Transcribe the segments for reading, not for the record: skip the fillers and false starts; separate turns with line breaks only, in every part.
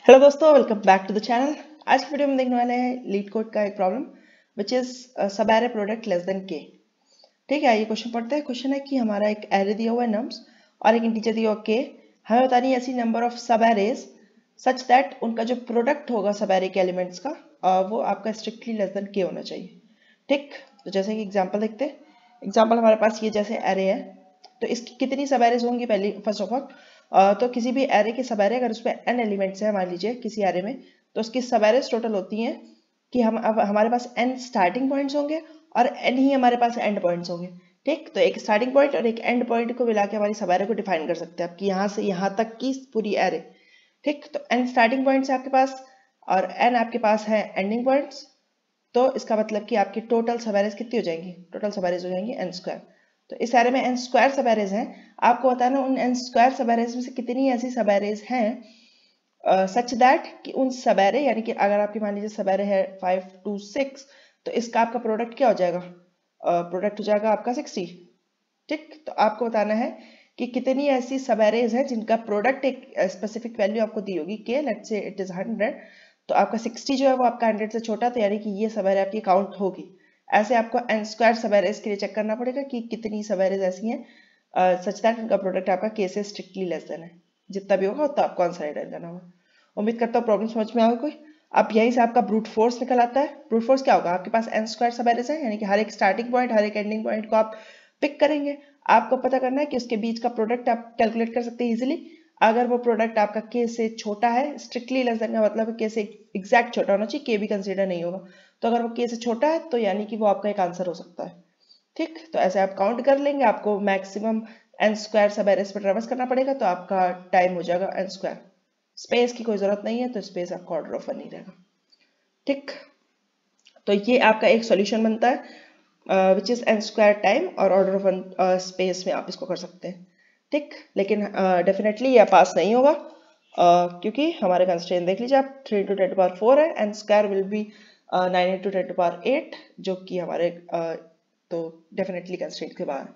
Hello दोस्तों, welcome back to the channel. आज की वीडियो में देखने वाले हैं लीड कोड का एक प्रॉब्लम विच इज सब एरे प्रोडक्ट लेस देन के। ठीक है, ये क्वेश्चन पढ़ते हैं। क्वेश्चन है कि हमारा एक एरे दिया हुआ है नम्स और एक इंटीजर दिया हुआ के। हमें बतानी है ऐसी नंबर ऑफ सब एरेज सच दैट उनका जो प्रोडक्ट होगा सब एरे के एलिमेंट्स का वो आपका स्ट्रिक्टली लेस देन के होना चाहिए। ठीक, तो जैसे कि एग्जाम्पल देखते हैं। एग्जाम्पल हमारे पास ये जैसे एरे है, तो इसकी कितनी सब एरेज होंगी पहली फर्स्ट ऑफ ऑल। तो किसी भी एरे के सब एरे अगर उसमें n एलिमेंट्स है मान लीजिए किसी एरे में, तो उसकी सब एरेज टोटल होती हैं कि हम अब हमारे पास n स्टार्टिंग पॉइंट्स होंगे और n ही हमारे पास एंड पॉइंट्स होंगे। ठीक, तो एक स्टार्टिंग पॉइंट और एक एंड पॉइंट को मिला के हमारी सब एरे को डिफाइन कर सकते हैं आप कि यहाँ से यहाँ तक की पूरी एरे। ठीक, तो n स्टार्टिंग पॉइंट्स है आपके पास और n आपके पास है एंडिंग पॉइंट्स, तो इसका मतलब कि आपकी टोटल सब एरेज कितनी हो जाएंगी? टोटल सब एरेज हो जाएंगी n स्क्वायर। तो इस एरे में n स्क्वायर सब एरेज हैं। आपको बताना उन n स्क्वायर सब एरेज में से कितनी ऐसी सब एरेज हैं सच दैट कि उन सब एरे, यानी कि अगर आपकी मान लीजिए सब एरे है 5 to 6, तो इसका आपका प्रोडक्ट क्या हो जाएगा? प्रोडक्ट हो जाएगा आपका 60। ठीक, तो आपको बताना है कि कितनी ऐसी सब एरेज हैं जिनका प्रोडक्ट एक स्पेसिफिक वैल्यू आपको दी होगी के, लेट्स से इट इज 100, तो आपका 60 जो है वो आपका 100 से छोटा, तो यानी कि ये सब एरे आपकी काउंट होगी। ऐसे आपको n स्क्वायर सब एरेज के लिए चेक करना पड़ेगा कि कितनी सब एरेज ऐसी हैं सच दैट उनका प्रोडक्ट आपका के से स्ट्रिक्टली लेस देन है। जितना भी होगा उतना आपको आंसर राइट करना होगा। उम्मीद करता हूँ प्रॉब्लम समझ में आएगा कोई। अब यहीं से आपका ब्रूट फोर्स निकल आता है। ब्रूट फोर्स क्या होगा? आपके पास n स्क्वायर सब एरेज है, यानी कि हर एक स्टार्टिंग पॉइंट हर एक एंडिंग पॉइंट को आप पिक करेंगे। आपको पता करना है कि उसके बीच का प्रोडक्ट आप कैलकुलेट कर सकते हैं इजीली। अगर वो प्रोडक्ट आपका के से छोटा है, स्ट्रिक्टली लेस देन का मतलब के से एग्जैक्ट छोटा होना चाहिए, के भी कंसीडर नहीं होगा। तो अगर वो के से छोटा है तो यानी कि वो आपका एक आंसर हो सकता है। ठीक, तो ऐसे आप काउंट कर लेंगे। आपको मैक्सिमम n स्क्वायर सब एरेज पर ट्रेवर्स करना पड़ेगा, तो आपका टाइम हो जाएगा n स्क्वायर। स्पेस की कोई जरूरत नहीं है, तो स्पेस आपका ऑर्डर ऑफ 1 ही रहेगा। ठीक, तो ये आपका एक सॉल्यूशन बनता है which is n square time और ऑर्डर ऑफ 1 स्पेस में आप इसको कर सकते हैं। ठीक, लेकिन डेफिनेटली ये पास नहीं होगा क्योंकि हमारे कंस्ट्रेंट देख लीजिए आप, 3 into 10 to power 4 है, n square will be 9 into 10 to power 8, जो कि हमारे तो डेफिनेटली कंस्ट्रेंट के बाहर।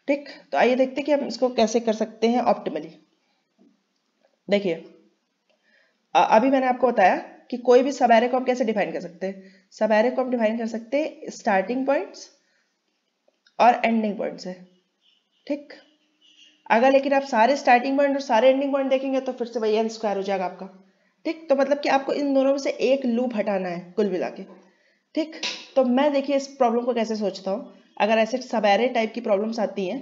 ठीक, तो आइए देखते हैं कि हम इसको कैसे कर सकते हैं ऑप्टिमली। देखिए, अभी मैंने आपको बताया कि कोई भी सब एरे को हम कैसे डिफाइन कर सकते हैं। सब एरे को हम डिफाइन कर सकते हैं स्टार्टिंग पॉइंट्स और एंडिंग पॉइंट से। ठीक, अगर लेकिन आप सारे स्टार्टिंग पॉइंट और सारे एंडिंग पॉइंट देखेंगे तो फिर से वही n स्क्वायर हो जाएगा आपका। ठीक, तो मतलब कि आपको इन दोनों में से एक लूप हटाना है कुल मिला के। ठीक, तो मैं देखिए इस प्रॉब्लम को कैसे सोचता हूँ। अगर ऐसे सब एरे टाइप की प्रॉब्लम्स आती हैं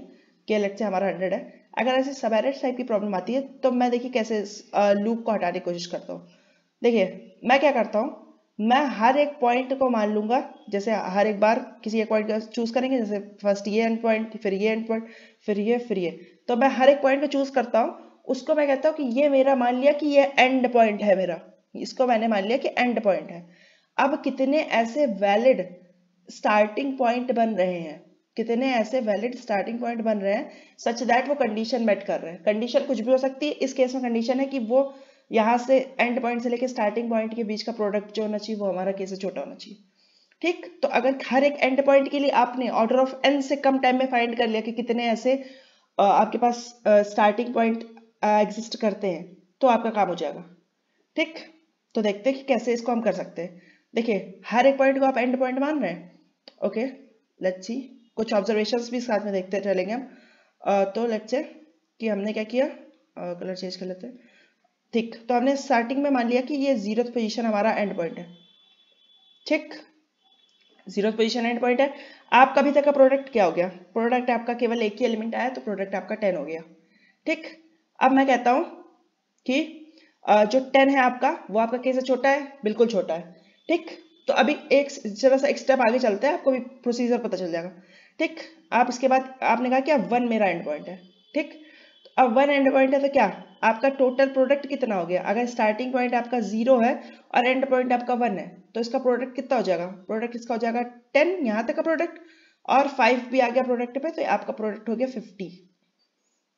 कि लेट्स से हमारा 100 है, अगर ऐसे सब एरे टाइप की प्रॉब्लम आती है तो मैं देखिए कैसे लूप को हटाने की कोशिश करता हूँ। देखिए मैं क्या करता हूँ, मैं हर एक पॉइंट को मान लूंगा। जैसे हर एक बार किसी एक पॉइंट का चूज करेंगे, जैसे फर्स्ट ये एंड पॉइंट, फिर ये एंड पॉइंट, फिर ये, तो मैं हर एक पॉइंट को चूज करता हूँ। उसको मैं कहता हूँ कि ये मेरा मान लिया कि ये एंड पॉइंट है मेरा, इसको मैंने मान लिया कि एंड पॉइंट है। अब कितने ऐसे वैलिड स्टार्टिंग पॉइंट बन रहे हैं, कितने ऐसे वैलिड स्टार्टिंग पॉइंट बन रहे हैं सच दैट वो कंडीशन मेट कर रहे हैं। कंडीशन कुछ भी हो सकती है, इस केस में कंडीशन है कि वो यहाँ से एंड पॉइंट से लेकर स्टार्टिंग पॉइंट के बीच का प्रोडक्ट जो होना चाहिए वो हमारा के से छोटा होना चाहिए। ठीक, तो अगर हर एक एंड पॉइंट के लिए आपने ऑर्डर ऑफ n से कम टाइम में फाइंड कर लिया कि कितने ऐसे आपके पास स्टार्टिंग पॉइंट एग्जिस्ट करते हैं, तो आपका काम हो जाएगा। ठीक, तो देखते हैं कि कैसे इसको हम कर सकते हैं। देखिए हर एक पॉइंट को आप एंड पॉइंट मान रहे हैं। ओके, लेट्स सी, कुछ ऑब्जर्वेशंस भी साथ में देखते चलेंगे हम। तो लेट्स से कि हमने क्या किया, कलर चेंज कर लेते हैं। ठीक, तो हमने स्टार्टिंग में मान लिया कि ये 0th पोजीशन हमारा एंड पॉइंट है। ठीक, 0th पोजीशन एंड पॉइंट है। आपका अभी तक का प्रोडक्ट क्या हो गया? प्रोडक्ट आपका केवल एक ही एलिमेंट आया, तो प्रोडक्ट आपका 10 हो गया। ठीक, अब मैं कहता हूं कि जो 10 है आपका वो आपका के से छोटा है, बिल्कुल छोटा है। ठीक, तो अभी एक जरा सा एक स्टेप आगे चलते हैं, आपको भी प्रोसीजर पता चल जाएगा। ठीक, आप इसके बाद आपने कहा कि 1 मेरा एंड पॉइंट है। ठीक, तो अब 1 एंड पॉइंट है तो क्या आपका टोटल प्रोडक्ट कितना हो गया? अगर स्टार्टिंग पॉइंट आपका 0 है और एंड पॉइंट आपका 1 है, तो इसका प्रोडक्ट कितना हो जाएगा? प्रोडक्ट इसका हो जाएगा 10 यहाँ तक का प्रोडक्ट, और 5 भी आ गया प्रोडक्ट पे, तो आपका प्रोडक्ट हो गया 50।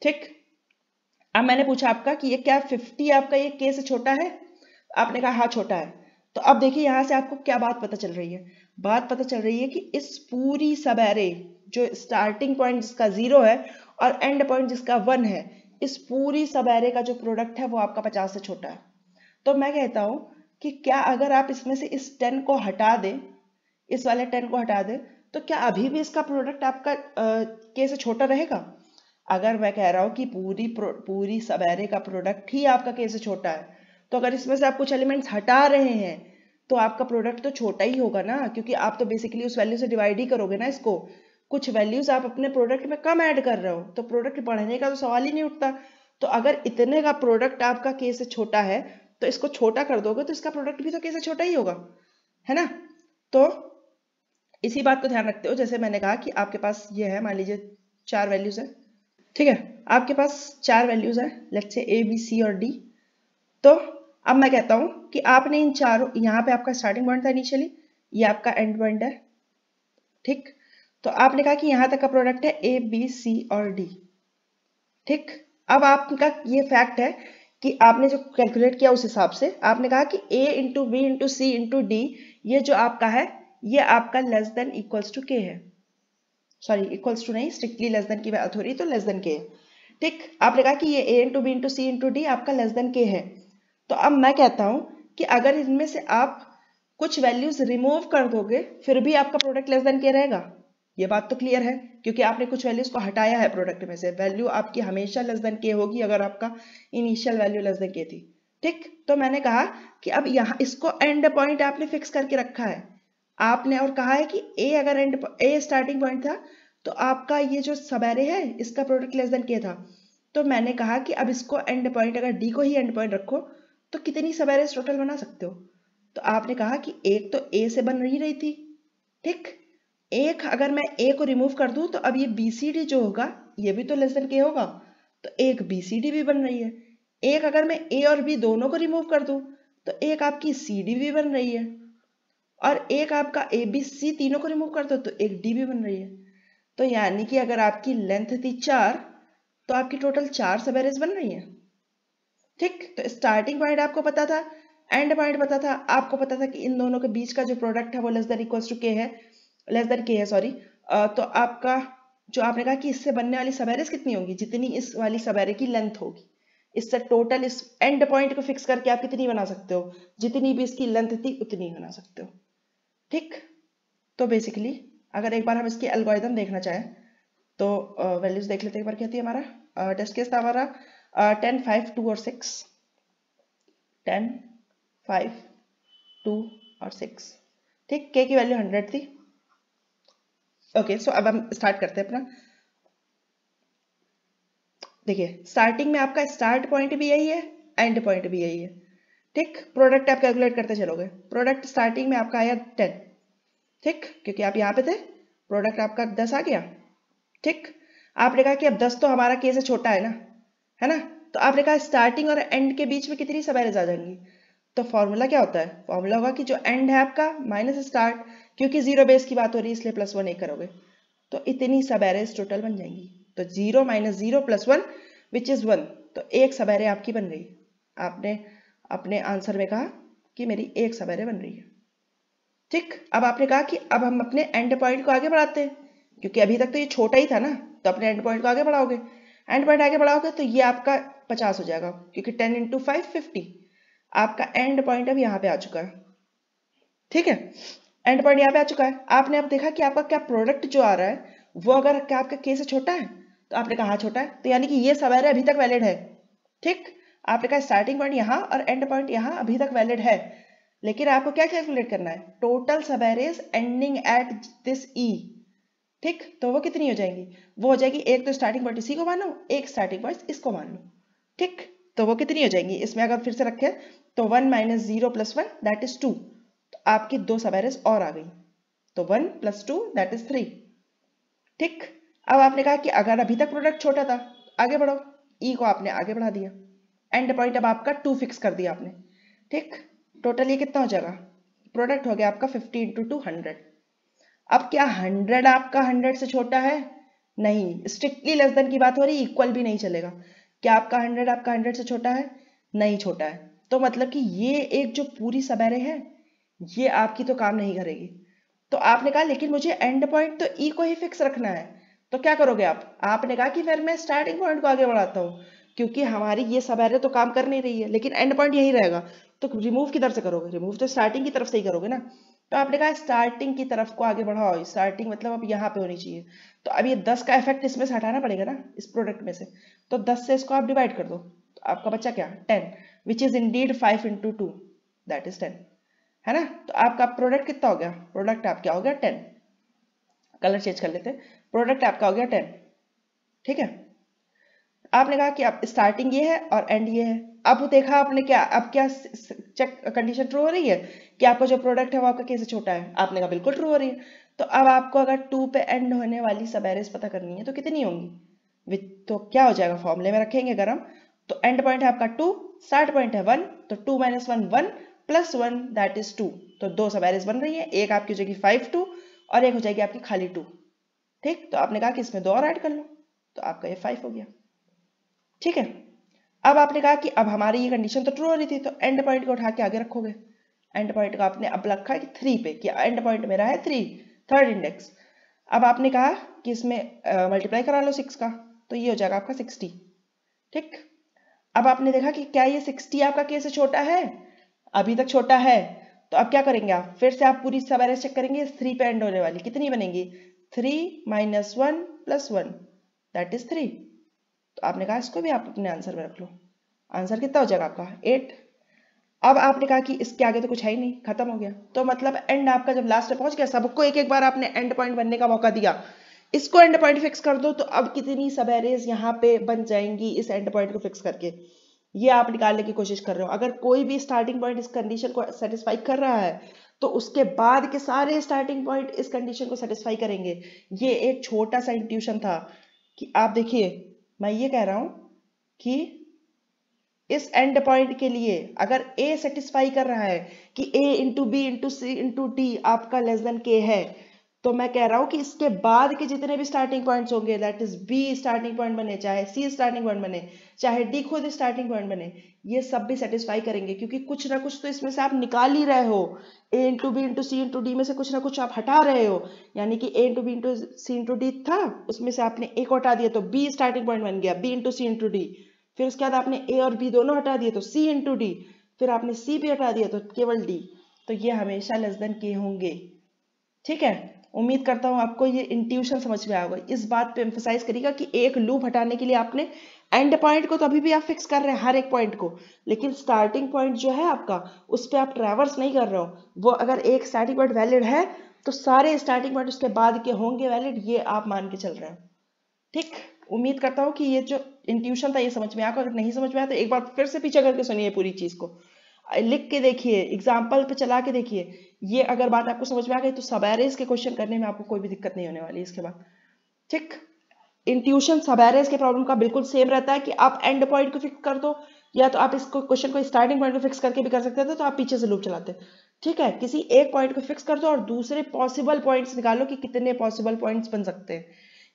ठीक, अब मैंने पूछा आपका कि ये क्या 50 आपका ये के से छोटा है? आपने कहा हाँ छोटा है। तो अब देखिए यहां से आपको क्या बात पता चल रही है? बात पता चल रही है कि इस पूरी सब एरे जो स्टार्टिंग पॉइंट जिसका 0 है और एंड पॉइंट जिसका 1 है, इस पूरी सब एरे का जो प्रोडक्ट है वो आपका 50 से छोटा है। तो मैं कहता हूं कि क्या अगर आप इसमें से इस 10 को हटा दें, इस वाले 10 को हटा दें, तो क्या अभी भी इसका प्रोडक्ट आपका के से छोटा रहेगा? अगर मैं कह रहा हूं कि पूरी सब एरे का प्रोडक्ट ही आपका के से छोटा है, तो अगर इसमें से आप कुछ एलिमेंट्स हटा रहे हैं तो आपका प्रोडक्ट तो छोटा ही होगा ना, क्योंकि आप तो बेसिकली उस वैल्यू से डिवाइड ही करोगे ना इसको। कुछ वैल्यूज आप अपने प्रोडक्ट में कम ऐड कर रहे हो तो प्रोडक्ट बढ़ने का तो सवाल ही नहीं उठता। तो अगर इतने का प्रोडक्ट आपका के से छोटा है तो इसको छोटा कर दोगे तो इसका प्रोडक्ट भी तो के से छोटा ही होगा, है ना। तो इसी बात को ध्यान रखते हो। जैसे मैंने कहा कि आपके पास ये है, मान लीजिए 4 वैल्यूज है, ठीक है, आपके पास 4 वैल्यूज है, let's say A B C और D। तो अब मैं कहता हूं कि आपने इन चारों, यहाँ पे आपका स्टार्टिंग पॉइंट था इनिशियली, ये आपका एंड पॉइंट है, ठीक। तो आपने कहा कि यहां तक का प्रोडक्ट है A B C और D, ठीक। अब आपका ये फैक्ट है कि आपने जो कैलकुलेट किया उस हिसाब से आपने कहा कि A into B into C into D, ये जो आपका है ये आपका लेस देन इक्वल्स टू के है। सॉरी, इक्वल्स टू नहीं, स्ट्रिक्टली लेस देन की बात हो रही, तो लेस देन के है, ठीक। आपने कहा कि ये A into B into C into D आपका लेस देन के है। तो अब मैं कहता हूं कि अगर इनमें से आप कुछ वैल्यूज रिमूव कर दोगे फिर भी आपका प्रोडक्ट लेस देन के रहेगा। ये बात तो क्लियर है, क्योंकि आपने कुछ वैल्यूज को हटाया है प्रोडक्ट में से। वैल्यू आपकी हमेशा लेस देन के होगी अगर आपका इनिशियल वैल्यू लेस देन के थी, ठीक। तो मैंने कहा कि अब यहाँ इसको एंड पॉइंट आपने फिक्स करके रखा है आपने, और कहा है कि ए अगर ए स्टार्टिंग पॉइंट था तो आपका ये जो सब एरे है इसका प्रोडक्ट लेस देन के था। तो मैंने कहा कि अब इसको एंड पॉइंट, अगर डी को ही एंड पॉइंट रखो तो कितनी सब एरेज टोटल बना सकते हो? तो आपने कहा कि एक तो ए से बन रही थी, ठीक। एक अगर मैं ए को रिमूव कर दूं तो अब ये बीसीडी जो होगा ये भी तो लेस देन के होगा, तो एक बीसीडी भी बन रही है। एक अगर मैं ए और बी दोनों को रिमूव कर दूं तो एक आपकी सीडी भी बन रही है, और एक आपका ए बी सी तीनों को रिमूव कर दो तो एक डी भी बन रही है। तो यानी कि अगर आपकी लेंथ थी 4 तो आपकी टोटल 4 सब एरेज बन रही है, ठीक। तो स्टार्टिंग पॉइंट आपको पता था, एंड पॉइंट पता था, आपको पता था कि इन दोनों के बीच का जो प्रोडक्ट है वो लेस देन इक्वल्स टू के है, लेस देन के है, सॉरी। तो आपका जो आपने कहा कि इससे बनने वाली सब एरेज कितनी होगी, जितनी इस वाली सब एरे की लेंथ होगी। इससे टोटल इस एंड पॉइंट को फिक्स करके आप कितनी बना सकते हो, जितनी भी इसकी लेंथ थी उतनी बना सकते हो, ठीक। तो बेसिकली अगर एक बार हम इसकी एल्गोरिथम देखना चाहें तो वैल्यूज देख लेते हैं एक बार। क्या थी हमारा टेस्ट केस था हमारा 10 5 2 और 6, 10 5 2 और 6, ठीक। के की वैल्यू 100 थी। ओके, सो अब हम स्टार्ट करते हैं अपना। देखिए स्टार्टिंग में आपका स्टार्ट पॉइंट भी यही है, एंड पॉइंट भी यही है, ठीक। प्रोडक्ट आप कैलकुलेट करते चलोगे, प्रोडक्ट स्टार्टिंग में आपका आया 10, ठीक, क्योंकि आप यहाँ पे थे, प्रोडक्ट आपका 10 आ गया, ठीक। आपने कहा कि अब 10 तो हमारा के से छोटा है ना, तो आपने कहा स्टार्टिंग और एंड के बीच में कितनी सब एरेज आ जाएंगी। तो फॉर्मूला क्या होता है, फॉर्मूला होगा कि जो एंड है आपका माइनस स्टार्ट, क्योंकि जीरो बेस की बात हो रही है इसलिए +1 नहीं करोगे, तो इतनी सब एरेज टोटल बन जाएंगी। तो 0 - 0 + 1 विच इज 1, तो एक सब एरे आपकी बन गई। आपने अपने आंसर में कहा कि मेरी एक सब एरे बन रही है, ठीक। अब आपने कहा कि अब हम अपने एंड पॉइंट को आगे बढ़ाते हैं, क्योंकि अभी तक तो ये छोटा ही था ना, तो अपने एंड पॉइंट को आगे बढ़ाओगे, एंड पॉइंट आगे बढ़ाओगे तो ये आपका 50 हो जाएगा, क्योंकि 10 × 5 50, आपका एंड पॉइंट अब यहाँ पे आ चुका है, ठीक है। एंड पॉइंट यहाँ पे आ चुका है। आपने अब देखा कि आपका क्या प्रोडक्ट जो आ रहा है वो अगर क्या आपका के से छोटा है, तो आपने कहा छोटा है, तो यानी कि ये सब एरे अभी तक वैलिड है, ठीक। आपने कहा स्टार्टिंग पॉइंट यहाँ और एंड पॉइंट यहाँ अभी तक वैलिड है, लेकिन आपको क्या कैलकुलेट करना है, टोटल सब एरेज एंडिंग एट दिस ई, ठीक। तो वो कितनी हो जाएंगी, वो हो जाएगी, एक तो स्टार्टिंग पॉइंट इसी को मान लो, एक स्टार्टिंग पॉइंट इसको मान लो, ठीक। तो वो कितनी हो जाएंगी, इसमें अगर फिर से रखे तो 1 - 0 + 1 दैट इज 2, तो आपकी 2 सब एरेज और आ गई, तो 1 + 2 दैट इज 3, ठीक। अब आपने कहा कि अगर अभी तक प्रोडक्ट छोटा था आगे बढ़ो, ई को आपने आगे बढ़ा दिया, एंड पॉइंट अब आपका 2 फिक्स कर दिया आपने, ठीक। टोटल ये कितना हो जाएगा, प्रोडक्ट हो गया आपका 50 × 2 100। अब क्या 100 आपका 100 से छोटा है, नहीं, स्ट्रिक्टली लेस देन की बात हो रही, इक्वल भी नहीं चलेगा। क्या आपका 100 आपका 100 से छोटा है, नहीं छोटा है, तो मतलब कि ये एक जो पूरी सब एरे है ये आपकी तो काम नहीं करेगी। तो आपने कहा लेकिन मुझे एंड पॉइंट तो ई को ही फिक्स रखना है, तो क्या करोगे आपने कहा कि फिर मैं स्टार्टिंग पॉइंट को आगे बढ़ाता हूँ, क्योंकि हमारी ये सब एरे तो काम कर नहीं रही है, लेकिन एंड पॉइंट यही रहेगा, तो रिमूव किधर से करोगे? रिमूव तो स्टार्टिंग की तरफ से ही करोगे ना। तो आपने कहा स्टार्टिंग की तरफ को आगे बढ़ाओ, स्टार्टिंग मतलब अब यहाँ पे होनी चाहिए। तो अब ये 10 का इफेक्ट इसमें से हटाना पड़ेगा ना, इस प्रोडक्ट में से। तो 10 से इसको आप डिवाइड कर दो, तो आपका बच्चा क्या 10, which is Indeed 5 into 2 that is 10, है ना। तो आपका प्रोडक्ट कितना हो गया? प्रोडक्ट आप क्या हो गया 10। कलर चेंज कर लेते हैं, प्रोडक्ट आपका हो गया 10, ठीक है। आपने कहा कि अब स्टार्टिंग ये है और एंड ये है। अब देखा आपने क्या, अब क्या चेक कंडीशन ट्रू हो रही है कि आपका जो प्रोडक्ट है वो आपका कैसे छोटा है? आपने कहा बिल्कुल ट्रू हो रही है। तो अब आपको अगर 2 पे एंड होने वाली सब एरेज पता करनी है तो कितनी होंगी? तो क्या हो जाएगा, फॉर्मूले में रखेंगे अगर हम, तो एंड पॉइंट है आपका 2, स्टार्ट पॉइंट है 1, तो 2 - 1 1 + 1 दैट इज 2। तो 2 सब एरेज बन रही है, एक आपकी हो जाएगी 5 2 और एक हो जाएगी आपकी खाली 2, ठीक। तो आपने कहा कि इसमें 2 और ऐड कर लो, तो आपका ये 5 हो गया, ठीक है। अब आपने कहा कि अब हमारी ये कंडीशन तो ट्रू हो रही थी, तो एंड पॉइंट को उठा के आगे रखोगे। एंड पॉइंट का आपने अब रखा है कि 3 पे, कि एंड पॉइंट मेरा है 3, थर्ड इंडेक्स। अब आपने कहा कि इसमें मल्टीप्लाई करा लो 6 का, तो ये हो जाएगा आपका 60, ठीक। अब आपने देखा कि क्या ये 60 आपका के से छोटा है? अभी तक छोटा है। तो अब क्या करेंगे आप, फिर से आप पूरी सब एरेज चेक करेंगे, 3 पे एंड होने वाली कितनी बनेंगी? 3 - 1 + 1 दैट इज 3। तो आपने कहा इसको भी आप अपने आंसर में रख लो। आंसर कितना हो जाएगा आपका 8। अब आपने कहा कि इसके आगे तो कुछ है ही नहीं, खत्म हो गया। तो मतलब एंड आपका जब लास्ट में पहुंच गया, सबको एक एक बार आपने एंड पॉइंट बनने का मौका दिया। इसको एंड पॉइंट फिक्स कर दो, तो अब कितनी सब एरेज यहाँ पे बन जाएंगी इस एंड पॉइंट को फिक्स करके, ये आप निकालने की कोशिश कर रहे हो। अगर कोई भी स्टार्टिंग पॉइंट इस कंडीशन को सेटिस्फाई कर रहा है तो उसके बाद के सारे स्टार्टिंग पॉइंट इस कंडीशन को सेटिस्फाई करेंगे। ये एक छोटा सा इंट्यूशन था कि आप देखिए, मैं ये कह रहा हूं कि इस एंड पॉइंट के लिए अगर a सेटिस्फाई कर रहा है कि a into B into C into D आपका लेस देन k है, तो मैं कह रहा हूं कि इसके बाद के जितने भी स्टार्टिंग पॉइंट्स होंगे, that is b starting point बने, चाहे c स्टार्टिंग पॉइंट बने, चाहे d खुद स्टार्टिंग पॉइंट बने, ये सब भी सेटिस्फाई करेंगे, क्योंकि कुछ ना कुछ तो इसमें से आप निकाल ही रहे हो। a into B into C into D में से कुछ ना कुछ आप हटा रहे हो, यानी कि a into B into C into D था, उसमें से आपने a को हटा दिया तो b स्टार्टिंग पॉइंट बन गया, b into C into D. फिर उसके बाद आपने a और b दोनों हटा दिए तो c इंटू डी, फिर आपने c भी हटा दिया तो केवल d। तो ये हमेशा लेस देन k होंगे, ठीक है। उम्मीद करता हूं आपको ये इंट्यूशन समझ में आएगा। इस बात पे एम्फसाइज करिएगा कि एक लूप हटाने के लिए आपने एंड पॉइंट को तो अभी भी आप फिक्स कर रहे हैं हर एक पॉइंट को, लेकिन स्टार्टिंग पॉइंट जो है आपका उस पर आप ट्रैवर्स नहीं कर रहे हो। वो अगर एक स्टार्टिंग पॉइंट वैलिड है तो सारे स्टार्टिंग पॉइंट उसके बाद के होंगे वैलिड, ये आप मान के चल रहे हो, ठीक। उम्मीद करता हूँ कि ये जो इंट्यूशन था ये समझ में आया। अगर नहीं समझ में आया तो एक बार फिर से पीछे करके सुनिए, पूरी चीज को लिख के देखिए, एग्जाम्पल पे चला के देखिए। ये अगर बात आपको समझ में आ गई तो सब एरेज के क्वेश्चन करने में आपको कोई भी दिक्कत नहीं होने वाली इसके बाद, ठीक। इंट्यूशन सब एरेज के प्रॉब्लम का बिल्कुल सेम रहता है कि आप एंड पॉइंट को फिक्स कर दो, या तो आप इसको क्वेश्चन को स्टार्टिंग पॉइंट को फिक्स करके भी कर सकते थे, तो आप पीछे से लूप चलाते, ठीक है। किसी एक पॉइंट को फिक्स कर दो और दूसरे पॉसिबल पॉइंट्स निकालो कि कितने पॉसिबल पॉइंट्स बन सकते हैं।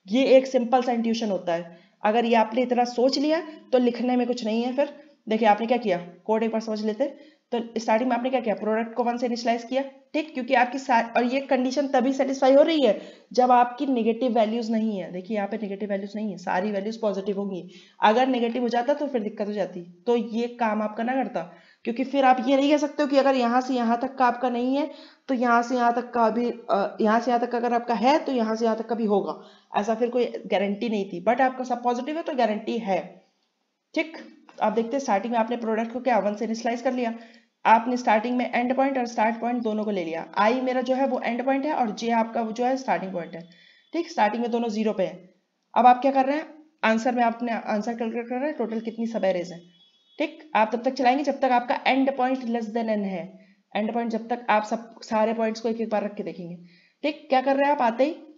ये एक सिंपल सा इंट्यूशन होता है। अगर ये आपने इतना सोच लिया तो लिखने में कुछ नहीं है। फिर देखिए आपने क्या किया, कोड एक बार समझ लेते। तो स्टार्टिंग में आपने क्या किया, प्रोडक्ट को 1 से इनिशियलाइज किया, ठीक, क्योंकि आपकी और ये कंडीशन तभी सेटिस्फाई हो रही है जब आपकी नेगेटिव वैल्यूज नहीं है। देखिए यहाँ पे नेगेटिव वैल्यूज नहीं है, सारी वैल्यूज पॉजिटिव होंगी। अगर नेगेटिव हो जाता तो फिर दिक्कत हो जाती, तो ये काम आपका ना करता, क्योंकि फिर आप ये नहीं कह सकते हो कि अगर यहाँ से यहाँ तक का आपका नहीं है तो यहाँ से यहाँ तक का भी, यहाँ से यहाँ तक का अगर आपका है तो यहाँ से यहाँ तक का भी होगा, ऐसा फिर कोई गारंटी नहीं थी। बट आपका सब पॉजिटिव है तो गारंटी है, ठीक। आप देखते हैं स्टार्टिंग में आपने प्रोडक्ट को क्या 1 से इनिशियलाइज कर लिया, आपने स्टार्टिंग में एंड पॉइंट और स्टार्ट पॉइंट दोनों को ले लिया। आई मेरा जो है वो एंड पॉइंट है और जे आपका जो है स्टार्टिंग पॉइंट है, ठीक। स्टार्टिंग में दोनों 0 पे है। अब आप क्या कर रहे हैं, आंसर में आपने आंसर कैलकुलेट कर रहे हैं टोटल कितनी सब एरेज है, ठीक। आप तब तक चलाएंगे जब तक आपका and point less than n है। एंड पॉइंट जब तक आप सब सारे पॉइंट्स को एक एक बार रख के देखेंगे, ठीक। क्या कर रहे हैं आप,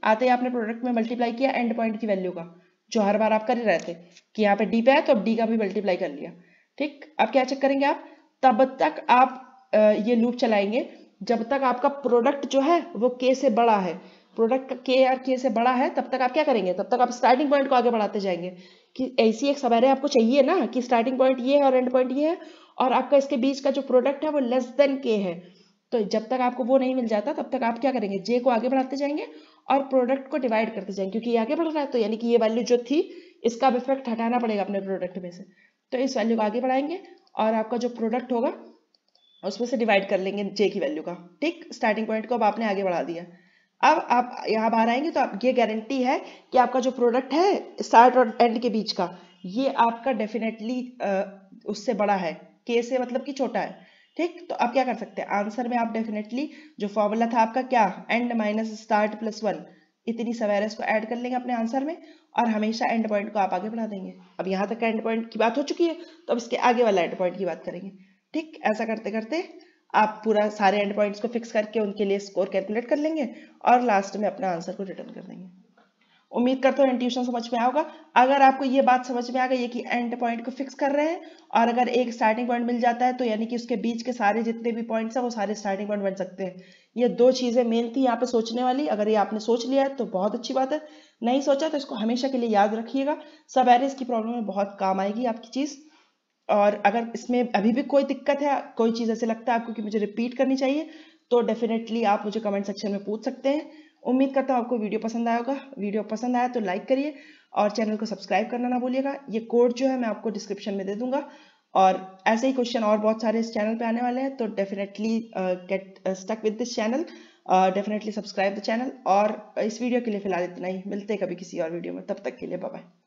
आते ही आपने प्रोडक्ट में मल्टीप्लाई किया एंड पॉइंट की वैल्यू का, जो हर बार आप कर ही रहे थे कि यहाँ पे डी पे है तो अब डी का भी मल्टीप्लाई कर लिया, ठीक। अब क्या चेक करेंगे आप, तब तक आप ये लूप चलाएंगे जब तक आपका प्रोडक्ट जो है वो k से बड़ा है। प्रोडक्ट k और k से बड़ा है तब तक आप क्या करेंगे, तब तक आप स्टार्टिंग पॉइंट को आगे बढ़ाते जाएंगे कि ऐसी एक सब एरे आपको चाहिए ना कि स्टार्टिंग पॉइंट ये है और एंड पॉइंट ये है और आपका इसके बीच का जो प्रोडक्ट है वो लेस देन k है। तो जब तक आपको वो नहीं मिल जाता तब तक आप क्या करेंगे, j को आगे बढ़ाते जाएंगे और प्रोडक्ट को डिवाइड करते जाएंगे, क्योंकि ये आगे बढ़ रहा है तो यानी कि ये वैल्यू जो थी इसका इफेक्ट हटाना पड़ेगा अपने प्रोडक्ट में से। तो इस वैल्यू को आगे बढ़ाएंगे और आपका जो प्रोडक्ट होगा उसमें से डिवाइड कर लेंगे जे की वैल्यू का, ठीक। स्टार्टिंग पॉइंट को अब आपने आगे बढ़ा दिया। अब आप यहाँ बाहर आएंगे तो आप ये गारंटी है कि आपका जो प्रोडक्ट है स्टार्ट और एंड के बीच का, ये आपका डेफिनेटली उससे बड़ा है, के से मतलब कि छोटा है, ठीक। तो आप क्या कर सकते हैं, आंसर में आप डेफिनेटली जो फॉर्मूला था आपका क्या, एंड माइनस स्टार्ट प्लस 1, इतनी सवेरेस को ऐड कर लेंगे अपने आंसर में और हमेशा एंड पॉइंट को आप आगे बढ़ा देंगे। अब यहाँ तक एंड पॉइंट की बात हो चुकी है, तो अब इसके आगे वाला एंड पॉइंट की बात करेंगे, ठीक। ऐसा करते करते आप पूरा सारे एंड पॉइंट्स को फिक्स करके उनके लिए स्कोर कैलकुलेट कर लेंगे और लास्ट में अपना आंसर को रिटर्न कर देंगे। उम्मीद करता हूँ इंट्यूशन समझ में आओगा। अगर आपको ये बात समझ में आ गई है कि एंड पॉइंट को फिक्स कर रहे हैं और अगर एक स्टार्टिंग पॉइंट मिल जाता है तो यानी कि उसके बीच के सारे जितने भी पॉइंट्स हैं वो सारे स्टार्टिंग पॉइंट बन सकते हैं। ये दो चीजें मेन थी यहाँ पे सोचने वाली। अगर ये आपने सोच लिया है तो बहुत अच्छी बात है, नहीं सोचा तो इसको हमेशा के लिए याद रखिएगा। सब एरेस की प्रॉब्लम में बहुत काम आएगी आपकी चीज। और अगर इसमें अभी भी कोई दिक्कत है, कोई चीज़ ऐसे लगता है आपको कि मुझे रिपीट करनी चाहिए, तो डेफिनेटली आप मुझे कमेंट सेक्शन में पूछ सकते हैं। उम्मीद करता हूँ आपको वीडियो पसंद आया होगा। वीडियो पसंद आया तो लाइक करिए और चैनल को सब्सक्राइब करना ना भूलिएगा। ये कोड जो है मैं आपको डिस्क्रिप्शन में दे दूंगा और ऐसे ही क्वेश्चन और बहुत सारे इस चैनल पे आने वाले हैं, तो definitely get stuck with this channel, definitely subscribe the channel. और इस वीडियो के लिए फिलहाल इतना ही, मिलते हैं कभी किसी और वीडियो में, तब तक के लिए बाय बाय।